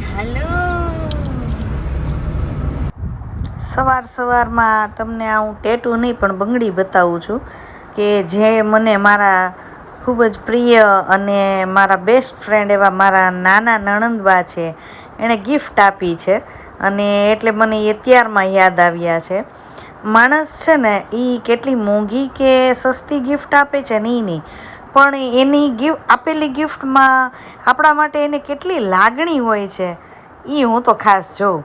હાલો સવારમાં તમને આ હું ટેટુ નહીં પણ બંગડી બતાવું છું કે જે મને મારા ખૂબ જ પ્રિય અને મારા બેસ્ટ ફ્રેન્ડ એવા મારા નાના નણંદબા છે એણે ગિફ્ટ આપી છે અને એટલે મને એ ત્યારમાં યાદ આવ્યા છે. માણસ છે ને એ કેટલી મોંઘી કે સસ્તી ગિફ્ટ આપે છે ને એ નહીં, પણ એની આપેલી ગિફ્ટમાં આપણા માટે એને કેટલી લાગણી હોય છે એ હું તો ખાસ જોઉં.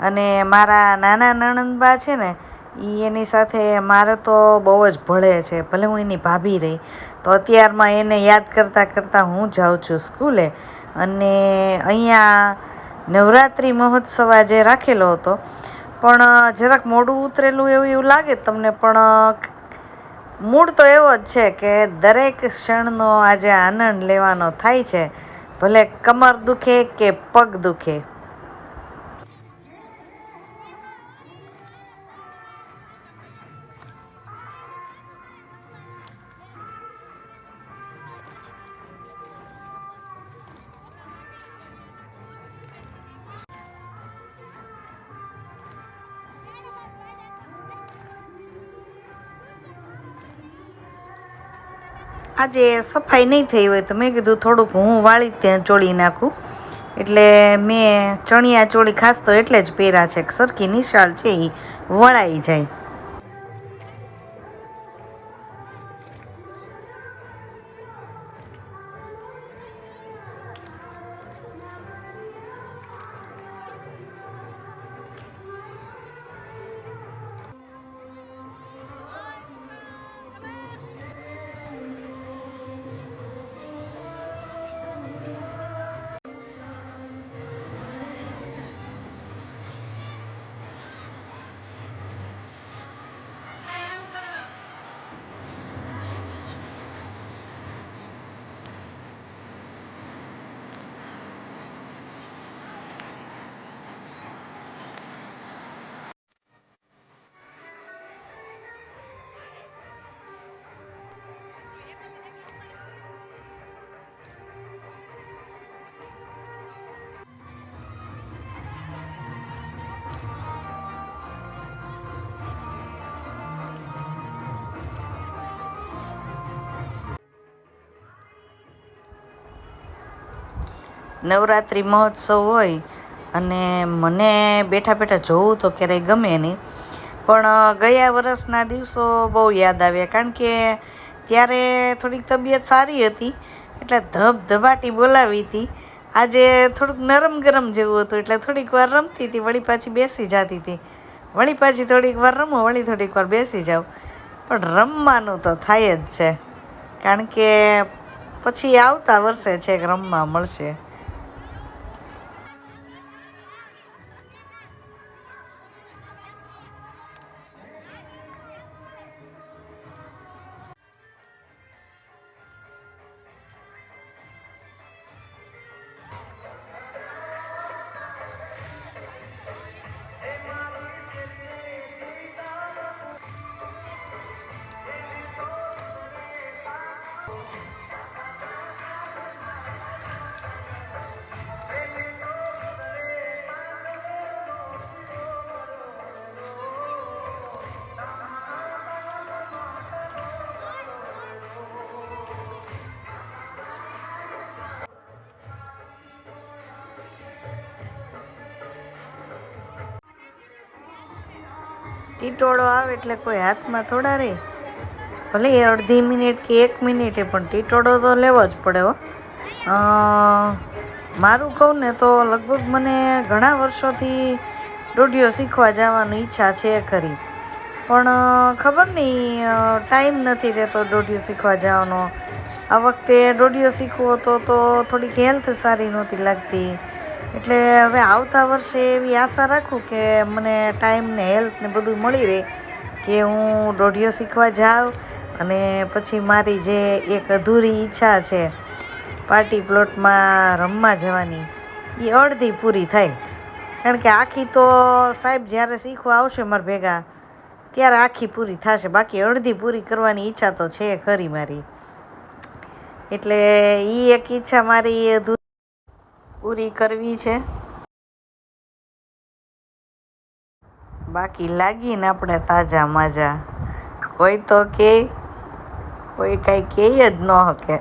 અને મારા નાના નણંદબા છે ને એની સાથે મારે તો બહુ જ ભળે છે, ભલે હું એની ભાભી રહી તો અત્યારમાં એને યાદ કરતાં કરતાં હું જાઉં છું સ્કૂલે. અને અહીંયા નવરાત્રિ મહોત્સવ આજે રાખેલો હતો, પણ જરાક મોડું ઉતરેલું એવું લાગે તમને, પણ મૂડ તો એવો જ છે કે દરેક ક્ષણનો આજે આનંદ લેવાનો થાય છે, ભલે કમર દુખે કે પગ દુખે. આજે સફાઈ નહીં થઈ હોય તો મેં કીધું થોડુંક હું વાળી ત્યાં ચોળી નાખું, એટલે મેં ચણિયા ચોળી ખાસ તો એટલે જ પહેર્યા છે કે સરખી નિશાળ છે એ વળાઈ જાય. નવરાત્રિ મહોત્સવ હોય અને મને બેઠા બેઠા જોવું તો ક્યારેય ગમે નહીં, પણ ગયા વરસના દિવસો બહુ યાદ આવ્યા, કારણ કે ત્યારે થોડીક તબિયત સારી હતી એટલે ધબધબાટી બોલાવી હતી. આજે થોડુંક નરમ ગરમ જેવું હતું એટલે થોડીક વાર રમતી હતી, વળી પાછી બેસી જતી હતી, વળી પાછી થોડીક વાર રમો, વળી થોડીક વાર બેસી જાઉં. પણ રમવાનું તો થાય જ છે, કારણ કે પછી આવતા વર્ષે છેક રમવા મળશે. ટીટોળો આવે એટલે કોઈ હાથમાં થોડા રહે, ભલે અડધી મિનિટ કે 1 મિનિટે, પણ ટીટોળો તો લેવો જ પડે હો. મારું કહું ને તો લગભગ મને ઘણા વર્ષોથી દોઢિયો શીખવા જવાની ઈચ્છા છે ખરી, પણ ખબર નહીં ટાઈમ નથી રહેતો દોઢિયો શીખવા જવાનો. આ વખતે દોઢિયો શીખવો હતો તો થોડીક હેલ્થ સારી નહોતી લાગતી, એટલે હવે આવતા વર્ષે એવી આશા રાખું કે મને ટાઈમ ને હેલ્થ ને બધું મળી રહે કે હું દોઢિયો શીખવા જાઉં અને પછી મારી જે એક અધૂરી ઈચ્છા છે પાર્ટી પ્લોટમાં રમવા જવાની એ અડધી પૂરી થાય. કારણ કે આખી તો સાહેબ જ્યારે શીખવા આવશે મારા ભેગા ત્યારે આખી પૂરી થશે, બાકી અડધી પૂરી કરવાની ઈચ્છા તો છે ખરી મારી. એટલે એ એક ઈચ્છા મારી પૂરી કરવી છે. બાકી લાગીને આપણે તાજા માજા. કોઈ તો કે કોઈ કાંઈ કહે જ ન શકે.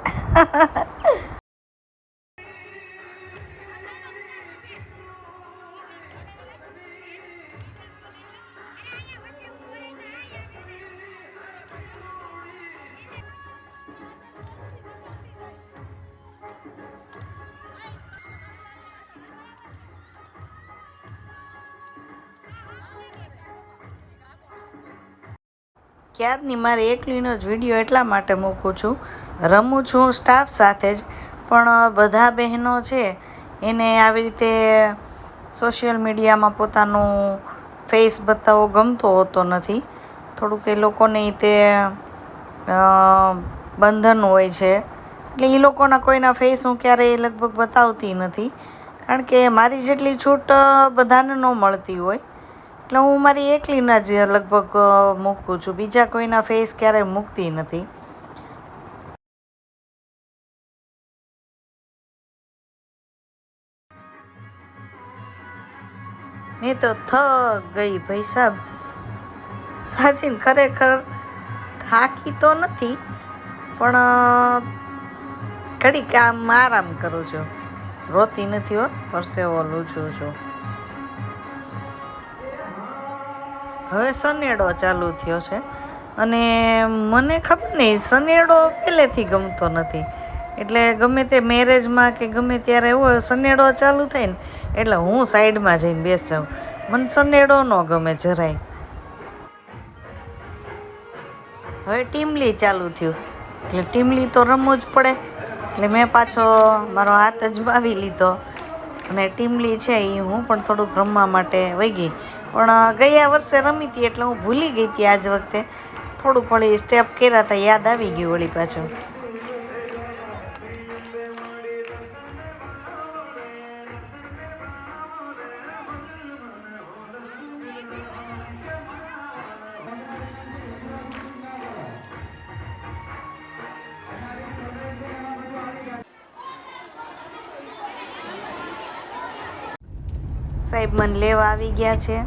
ક્યારની મારે એકલીનો જ વિડીયો એટલા માટે મૂકું છું, રમું છું સ્ટાફ સાથે જ, પણ બધા બહેનો છે એને આવી રીતે સોશિયલ મીડિયામાં પોતાનું ફેસ બતાવવો ગમતો હોતો નથી. થોડુંક એ લોકોને તે બંધન હોય છે, એટલે એ લોકોના કોઈના ફેસ હું ક્યારેય લગભગ બતાવતી નથી, કારણ કે મારી જેટલી છૂટ બધાને ન મળતી હોય, એટલે હું મારી એકલીના જ લગભગ મૂકું છું, બીજા કોઈના ફેસ ક્યારેય મૂકતી નથી. મેં તો ગઈ ભાઈ સાહેબ, સાચીને ખરેખર થાકી તો નથી, પણ ઘડીક આરામ કરું છું, રોતી નથી હો, પરસેવો લૂછું છું. હવે સનેડો ચાલુ થયો છે, અને મને ખબર નહીં, સનેડો પહેલેથી ગમતો નથી, એટલે ગમે તે મેરેજમાં કે ગમે ત્યારે એવો સનેડો ચાલુ થાય ને એટલે હું સાઈડમાં જઈને બેસી જાઉં, મને સનેડો ન ગમે જરાય. હવે ટીમલી ચાલુ થયું, એટલે ટીમલી તો રમવું જ પડે, એટલે મેં પાછો મારો હાથ અજમાવી લીધો, અને ટીમલી છે એ હું પણ થોડુંક રમવા માટે વહી ગઈ, પણ ગયા વર્ષે રમી હતી એટલે હું ભૂલી ગઈ હતી. આજ વખતે થોડુંક વળી સ્ટેપ કર્યા હતા, યાદ આવી ગયું વળી પાછું. સાહેબ મને લેવા આવી ગયા છે.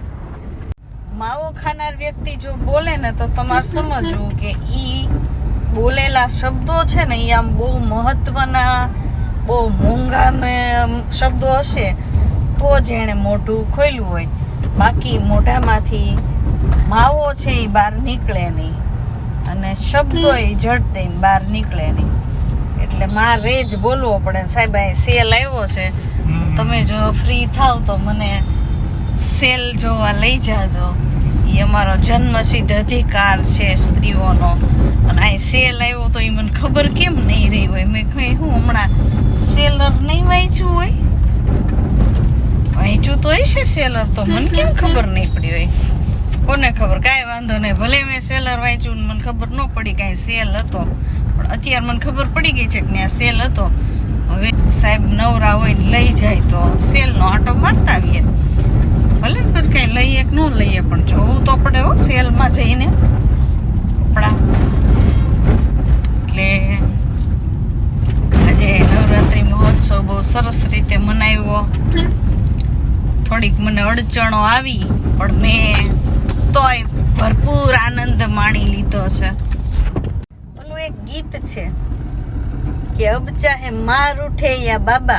માવો ખાનાર વ્યક્તિ જો બોલે ને તો તમારે સમજવું કે ઈ બોલેલા શબ્દો છે ને એ આમ બહુ મહત્વના, બહુ મોંઘા શબ્દો હશે તો જ એણે મોઢું ખોલ્યું હોય, બાકી મોઢામાંથી માવો છે એ બહાર નીકળે નહીં, અને શબ્દો એ ઝટ દઈને બહાર નીકળે નહીં, એટલે મારે જ બોલવો પડે. સાહેબ અહીં સેલ આવ્યો છે, તમે જો ફ્રી થાવ તો મને સેલ જોવા લઈ જાજો, એ અમારો જન્મસિદ્ધ અધિકાર છે સ્ત્રીઓનો, અને અહીં સેલ આવ્યો તો એ મને ખબર કેમ નહીં રહી હોય. મેં કહી હું હમણાં સેલર નહીં વાંચ્યું હોય, વાંચ્યું તો હશે સેલર, તો મને કેમ ખબર નહીં પડી હોય. કોને ખબર, કાંઈ વાંધો નહીં, ભલે મેં સેલર વાંચ્યું મને ખબર ન પડી કાંઈ સેલ હતો, પણ અત્યારે મને ખબર પડી ગઈ છે કે ત્યાં સેલ હતો. હવે સાહેબ નવરા હોય ને લઈ જાય તો સેલનો આંટો મારતા આવીએ, ભલે ને પછી કાંઈ લઈએ કે ન લઈએ, પણ જોવું તો પડે હો સેલમાં જઈને કપડા. એટલે આજે નવરાત્રિ મહોત્સવ બહુ સરસ રીતે મનાવ્યો. થોડીક મને અડચણો આવી, પણ મેં તોય ભરપૂર આનંદ માણી લીધો છે. ઓલું એક ગીત છે कि अब चाहे मार उठे या बाबा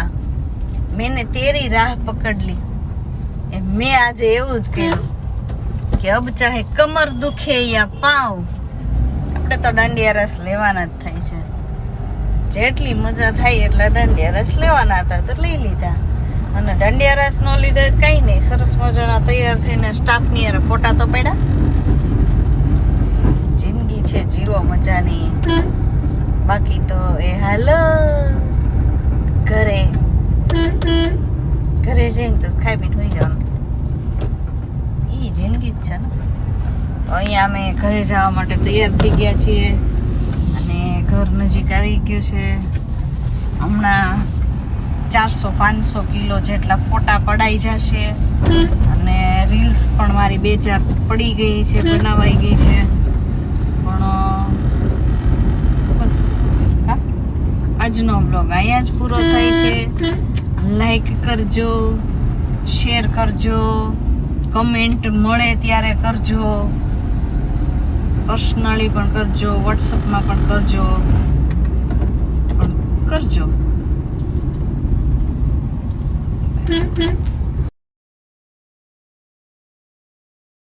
मैंने तेरी राह पकड़ ली, मैं आज એવું જ કહ્યું કે अब चाहे कमर दुखे या पाँव, આપણે તો દાંડિયા રસ લેવાના જ થાય છે, જેટલી મજા થાય એટલા દાંડિયા રસ લેવાના હતા તો લઈ લીધા, અને દાંડિયા રસ ન લીધા કંઈ નહીં, સરસ મજાના તૈયાર થઈને સ્ટાફની હારે ફોટા તો પડ્યા. જિંદગી છે જીવો મજાની, બાકી તો એ હાલો ઘરે જઈને તો ખાઈ પીને હોઈ જવાનું, એ જિંદગી જ છે ને. તો અહીંયા અમે ઘરે જવા માટે તૈયાર થઈ ગયા છીએ, અને ઘર નજીક આવી ગયું છે. હમણાં 400-500 કિલો જેટલા ફોટા પડાઈ જશે, અને રીલ્સ પણ મારી 2-4 પડી ગઈ છે, બનાવાઈ ગઈ છે. આજનો બ્લોગ અહીંયા જ પૂરો થાય છે. લાઈક કરજો, શેર કરજો, કમેન્ટ મળે ત્યારે કરજો, પર્સનલી પણ કરજો, વોટ્સઅપમાં પણ કરજો, પણ કરજો.